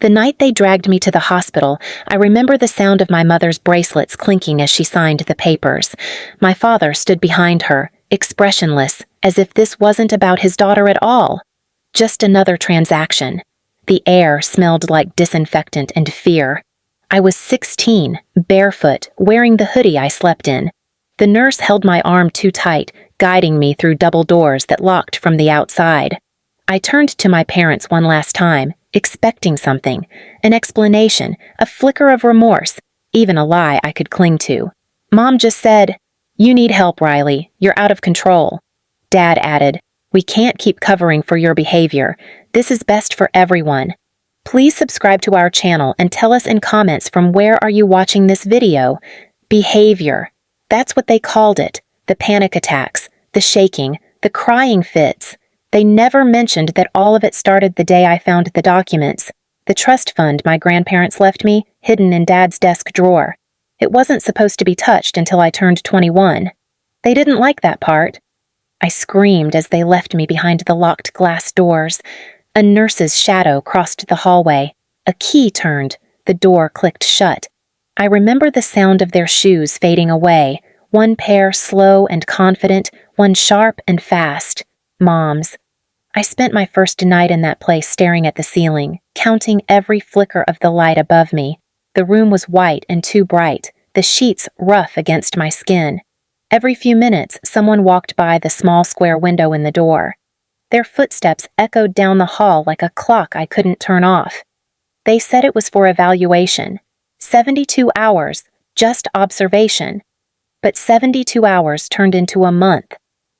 The night they dragged me to the hospital, I remember the sound of my mother's bracelets clinking as she signed the papers. My father stood behind her, expressionless, as if this wasn't about his daughter at all. Just another transaction. The air smelled like disinfectant and fear. I was 16, barefoot, wearing the hoodie I slept in. The nurse held my arm too tight, guiding me through double doors that locked from the outside. I turned to my parents one last time, expecting something, an explanation, a flicker of remorse, even a lie I could cling to. Mom just said, "You need help, Riley. You're out of control." Dad added, "We can't keep covering for your behavior. This is best for everyone." Please subscribe to our channel and tell us in comments from where are you watching this video. Behavior. That's what they called it. The panic attacks, the shaking, the crying fits. They never mentioned that all of it started the day I found the documents, the trust fund my grandparents left me, hidden in Dad's desk drawer. It wasn't supposed to be touched until I turned 21. They didn't like that part. I screamed as they left me behind the locked glass doors. A nurse's shadow crossed the hallway. A key turned. The door clicked shut. I remember the sound of their shoes fading away, one pair slow and confident, one sharp and fast. Mom's. I spent my first night in that place staring at the ceiling, counting every flicker of the light above me. The room was white and too bright, the sheets rough against my skin. Every few minutes, someone walked by the small square window in the door. Their footsteps echoed down the hall like a clock I couldn't turn off. They said it was for evaluation. 72 hours, just observation. But 72 hours turned into a month.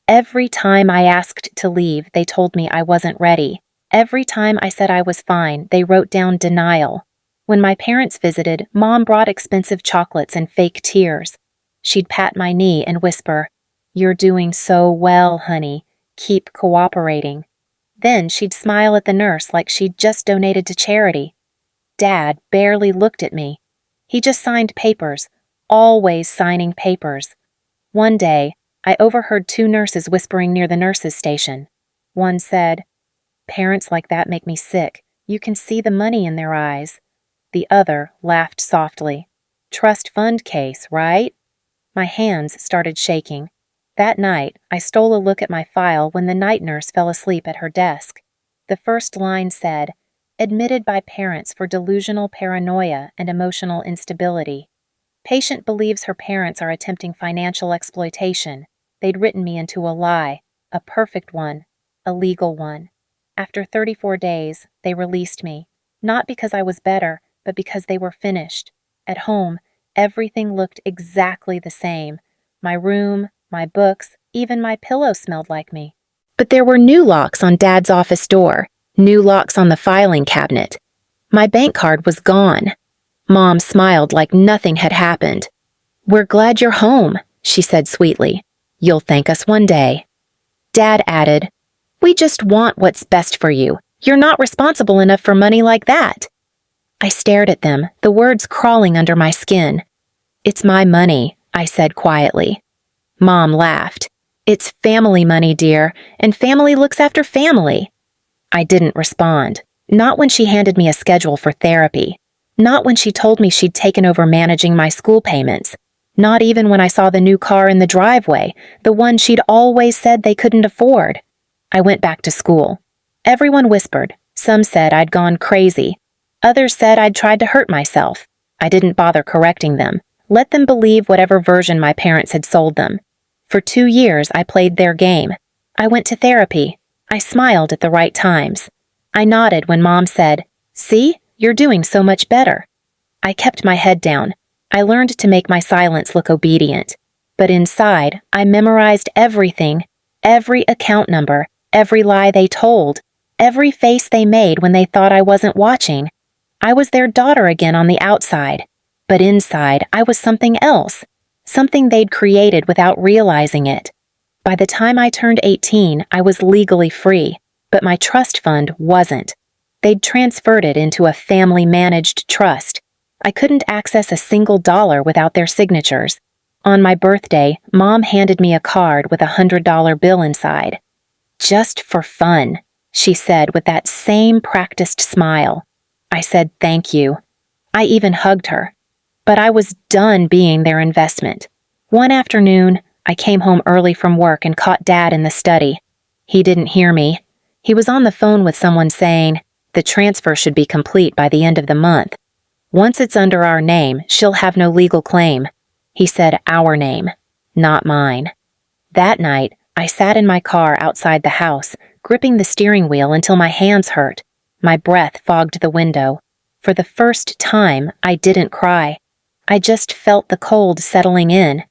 Every time I asked to leave, they told me I wasn't ready. Every time I said I was fine, they wrote down denial. When my parents visited, Mom brought expensive chocolates and fake tears. She'd pat my knee and whisper, "You're doing so well, honey. Keep cooperating." Then she'd smile at the nurse like she'd just donated to charity. Dad barely looked at me. He just signed papers, always signing papers. One day, I overheard two nurses whispering near the nurses' station. One said, "Parents like that make me sick. You can see the money in their eyes." The other laughed softly. "Trust fund case, right?" My hands started shaking. That night, I stole a look at my file when the night nurse fell asleep at her desk. The first line said, "Admitted by parents for delusional paranoia and emotional instability. Patient believes her parents are attempting financial exploitation. They'd written me into a lie, a perfect one, a legal one. After 34 days, they released me, not because I was better, but because they were finished. At home, everything looked exactly the same. My room, my books, even my pillow smelled like me. But there were new locks on Dad's office door, new locks on the filing cabinet. My bank card was gone. Mom smiled like nothing had happened. "We're glad you're home," she said sweetly. "You'll thank us one day." Dad added, "We just want what's best for you. You're not responsible enough for money like that." I stared at them, the words crawling under my skin. "It's my money," I said quietly. Mom laughed. "It's family money, dear, and family looks after family." I didn't respond. Not when she handed me a schedule for therapy. Not when she told me she'd taken over managing my school payments. Not even when I saw the new car in the driveway, the one she'd always said they couldn't afford. I went back to school. Everyone whispered. Some said I'd gone crazy. Others said I'd tried to hurt myself. I didn't bother correcting them. Let them believe whatever version my parents had sold them. For 2 years, I played their game. I went to therapy. I smiled at the right times. I nodded when Mom said, "See, you're doing so much better." I kept my head down. I learned to make my silence look obedient. But inside, I memorized everything, every account number, every lie they told, every face they made when they thought I wasn't watching. I was their daughter again on the outside, but inside I was something else, something they'd created without realizing it. By the time I turned 18, I was legally free, but my trust fund wasn't. They'd transferred it into a family-managed trust. I couldn't access a single dollar without their signatures. On my birthday, Mom handed me a card with a $100 bill inside. "Just for fun," she said with that same practiced smile. I said thank you. I even hugged her. But I was done being their investment. One afternoon, I came home early from work and caught Dad in the study. He didn't hear me. He was on the phone with someone saying, the transfer should be complete by the end of the month. Once it's under our name, she'll have no legal claim. He said our name, not mine. That night, I sat in my car outside the house, gripping the steering wheel until my hands hurt. My breath fogged the window. For the first time, I didn't cry. I just felt the cold settling in.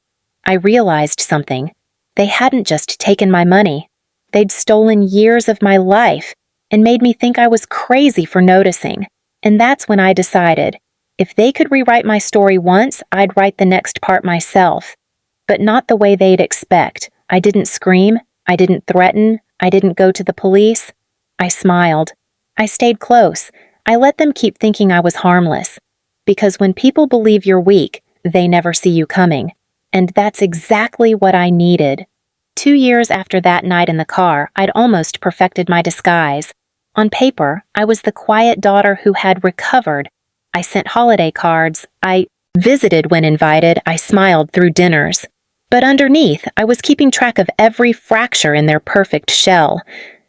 I realized something. They hadn't just taken my money. They'd stolen years of my life and made me think I was crazy for noticing. And that's when I decided, if they could rewrite my story once, I'd write the next part myself. But not the way they'd expect. I didn't scream. I didn't threaten. I didn't go to the police. I smiled. I stayed close. I let them keep thinking I was harmless. Because when people believe you're weak, they never see you coming. And that's exactly what I needed. 2 years after that night in the car, I'd almost perfected my disguise. On paper, I was the quiet daughter who had recovered. I sent holiday cards. I visited when invited. I smiled through dinners. But underneath, I was keeping track of every fracture in their perfect shell.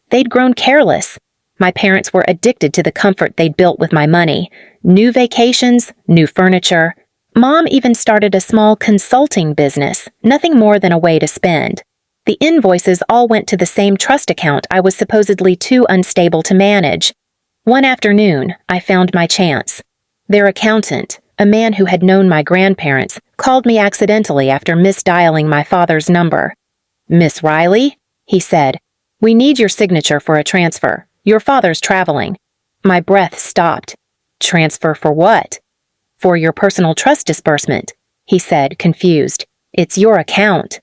They'd grown careless. My parents were addicted to the comfort they'd built with my money. New vacations, new furniture. Mom even started a small consulting business, nothing more than a way to spend. The invoices all went to the same trust account I was supposedly too unstable to manage. One afternoon, I found my chance. Their accountant, a man who had known my grandparents, called me accidentally after misdialing my father's number. "Miss Riley," he said, "we need your signature for a transfer. Your father's traveling." My breath stopped. "Transfer for what?" "For your personal trust disbursement," he said, confused. "It's your account."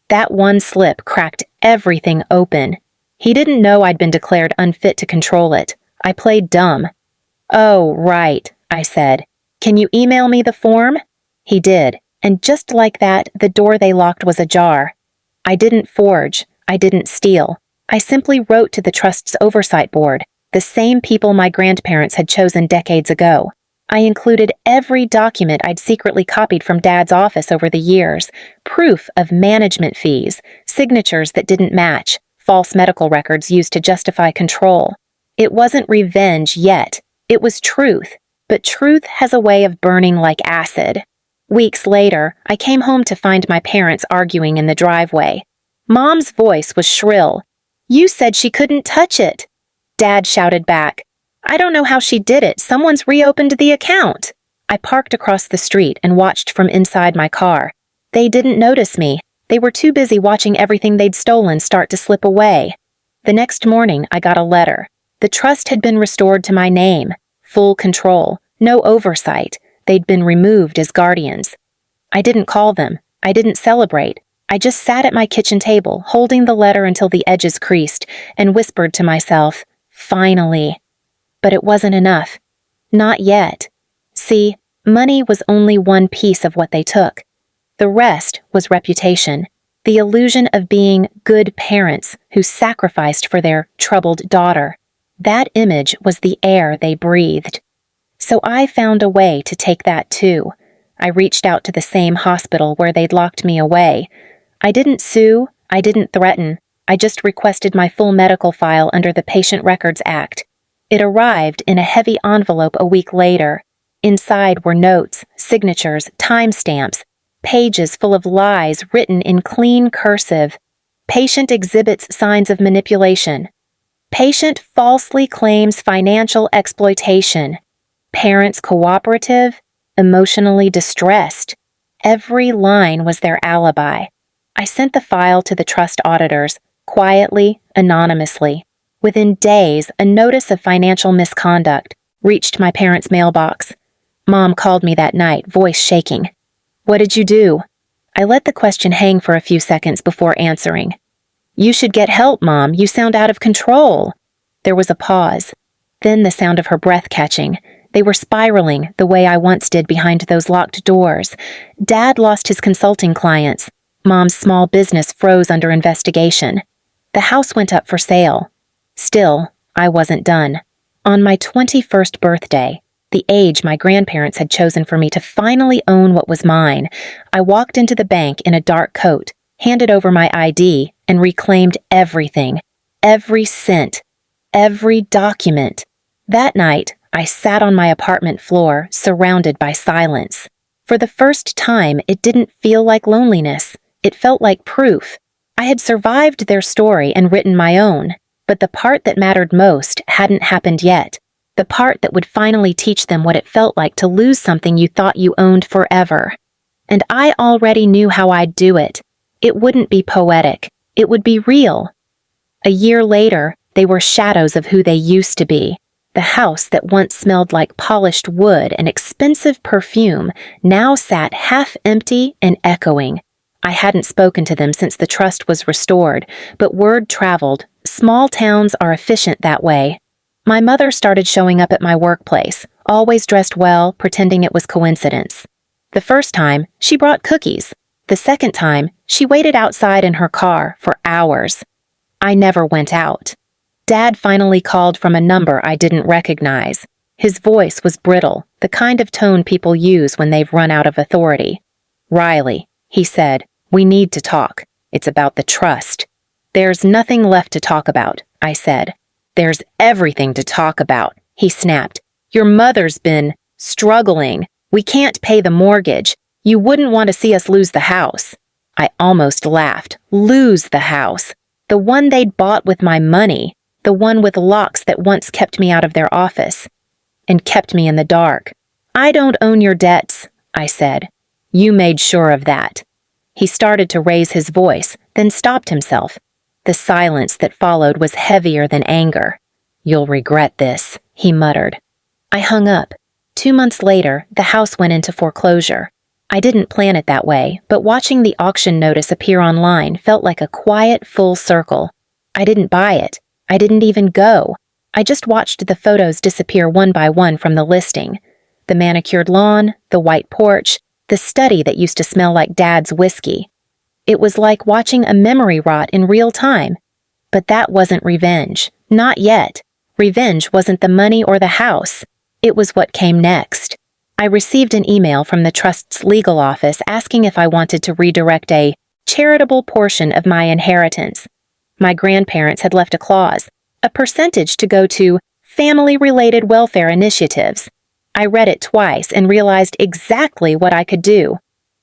That one slip cracked everything open. He didn't know I'd been declared unfit to control it. I played dumb. "Oh, right," I said. "Can you email me the form?" He did, and just like that, the door they locked was ajar. I didn't forge. I didn't steal. I simply wrote to the trust's oversight board, the same people my grandparents had chosen decades ago. I included every document I'd secretly copied from Dad's office over the years, proof of management fees, signatures that didn't match, false medical records used to justify control. It wasn't revenge yet. It was truth. But truth has a way of burning like acid. Weeks later, I came home to find my parents arguing in the driveway. Mom's voice was shrill. "You said she couldn't touch it." Dad shouted back, "I don't know how she did it. Someone's reopened the account." I parked across the street and watched from inside my car. They didn't notice me. They were too busy watching everything they'd stolen start to slip away. The next morning, I got a letter. The trust had been restored to my name. Full control. No oversight. They'd been removed as guardians. I didn't call them. I didn't celebrate. I just sat at my kitchen table, holding the letter until the edges creased, and whispered to myself, "Finally." But it wasn't enough. Not yet. See, money was only one piece of what they took. The rest was reputation, the illusion of being good parents who sacrificed for their troubled daughter. That image was the air they breathed. So I found a way to take that too. I reached out to the same hospital where they'd locked me away. I didn't sue, I didn't threaten, I just requested my full medical file under the Patient Records Act. It arrived in a heavy envelope a week later. Inside were notes, signatures, timestamps, pages full of lies written in clean cursive. Patient exhibits signs of manipulation. Patient falsely claims financial exploitation. Parents cooperative, emotionally distressed. Every line was their alibi. I sent the file to the trust auditors, quietly, anonymously. Within days, a notice of financial misconduct reached my parents' mailbox. Mom called me that night, voice shaking. "What did you do?" I let the question hang for a few seconds before answering. "You should get help, Mom. You sound out of control." There was a pause. Then the sound of her breath catching. They were spiraling the way I once did behind those locked doors. Dad lost his consulting clients. Mom's small business froze under investigation. The house went up for sale. Still, I wasn't done. On my 21st birthday, the age my grandparents had chosen for me to finally own what was mine, I walked into the bank in a dark coat, handed over my ID, and reclaimed everything, every cent, every document. That night, I sat on my apartment floor, surrounded by silence. For the first time, it didn't feel like loneliness. It felt like proof. I had survived their story and written my own, but the part that mattered most hadn't happened yet. The part that would finally teach them what it felt like to lose something you thought you owned forever. And I already knew how I'd do it. It wouldn't be poetic. It would be real. A year later, they were shadows of who they used to be. The house that once smelled like polished wood and expensive perfume now sat half empty and echoing. I hadn't spoken to them since the trust was restored, but word traveled. Small towns are efficient that way. My mother started showing up at my workplace, always dressed well, pretending it was coincidence. The first time, she brought cookies. The second time, she waited outside in her car for hours. I never went out. Dad finally called from a number I didn't recognize. His voice was brittle, the kind of tone people use when they've run out of authority. "Riley," he said, "we need to talk. It's about the trust." "There's nothing left to talk about," I said. "There's everything to talk about," he snapped. "Your mother's been struggling. We can't pay the mortgage. You wouldn't want to see us lose the house." I almost laughed. Lose the house. The one they'd bought with my money. The one with locks that once kept me out of their office. And kept me in the dark. "I don't own your debts," I said. "You made sure of that." He started to raise his voice, then stopped himself. The silence that followed was heavier than anger. "You'll regret this," he muttered. I hung up. 2 months later, the house went into foreclosure. I didn't plan it that way, but watching the auction notice appear online felt like a quiet, full circle. I didn't buy it. I didn't even go. I just watched the photos disappear one by one from the listing. The manicured lawn, the white porch, the study that used to smell like Dad's whiskey. It was like watching a memory rot in real time. But that wasn't revenge. Not yet. Revenge wasn't the money or the house. It was what came next. I received an email from the trust's legal office asking if I wanted to redirect a charitable portion of my inheritance. My grandparents had left a clause, a percentage to go to family-related welfare initiatives. I read it twice and realized exactly what I could do.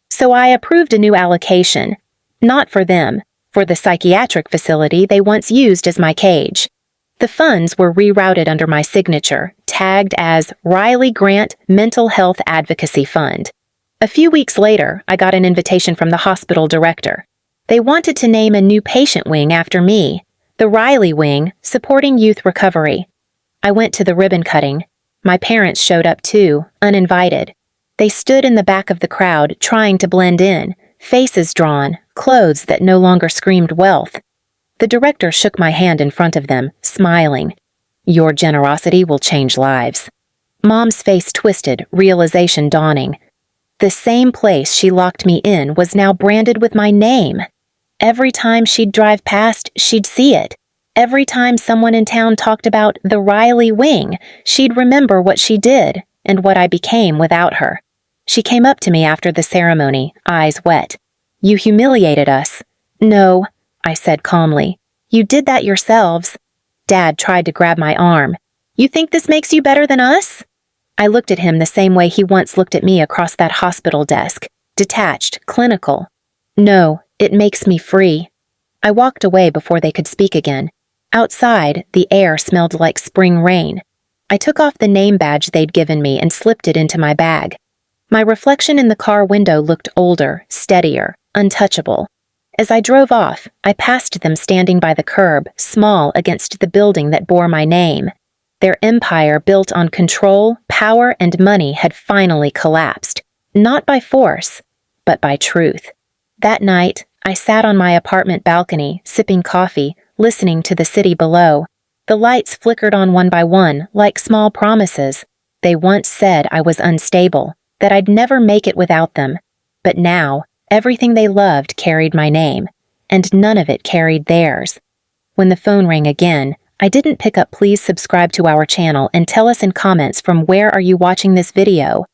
So I approved a new allocation. Not for them, for the psychiatric facility they once used as my cage. The funds were rerouted under my signature, tagged as Riley Grant Mental Health Advocacy Fund. A few weeks later, I got an invitation from the hospital director. They wanted to name a new patient wing after me, the Riley Wing, supporting youth recovery. I went to the ribbon cutting. My parents showed up too, uninvited. They stood in the back of the crowd, trying to blend in, faces drawn, clothes that no longer screamed wealth. The director shook my hand in front of them, smiling. "Your generosity will change lives." Mom's face twisted, realization dawning. The same place she locked me in was now branded with my name. Every time she'd drive past, she'd see it. Every time someone in town talked about the Riley Wing, she'd remember what she did and what I became without her. She came up to me after the ceremony, eyes wet. "You humiliated us." "No," I said calmly. "You did that yourselves." Dad tried to grab my arm. "You think this makes you better than us?" I looked at him the same way he once looked at me across that hospital desk, detached, clinical. "No, it makes me free." I walked away before they could speak again. Outside, the air smelled like spring rain. I took off the name badge they'd given me and slipped it into my bag. My reflection in the car window looked older, steadier, untouchable. As I drove off, I passed them standing by the curb, small against the building that bore my name. Their empire built on control, power, and money had finally collapsed, not by force, but by truth. That night, I sat on my apartment balcony, sipping coffee, listening to the city below. The lights flickered on one by one, like small promises. They once said I was unstable, that I'd never make it without them. But now, everything they loved carried my name, and none of it carried theirs. When the phone rang again, I didn't pick up. Please subscribe to our channel and tell us in comments from where are you watching this video.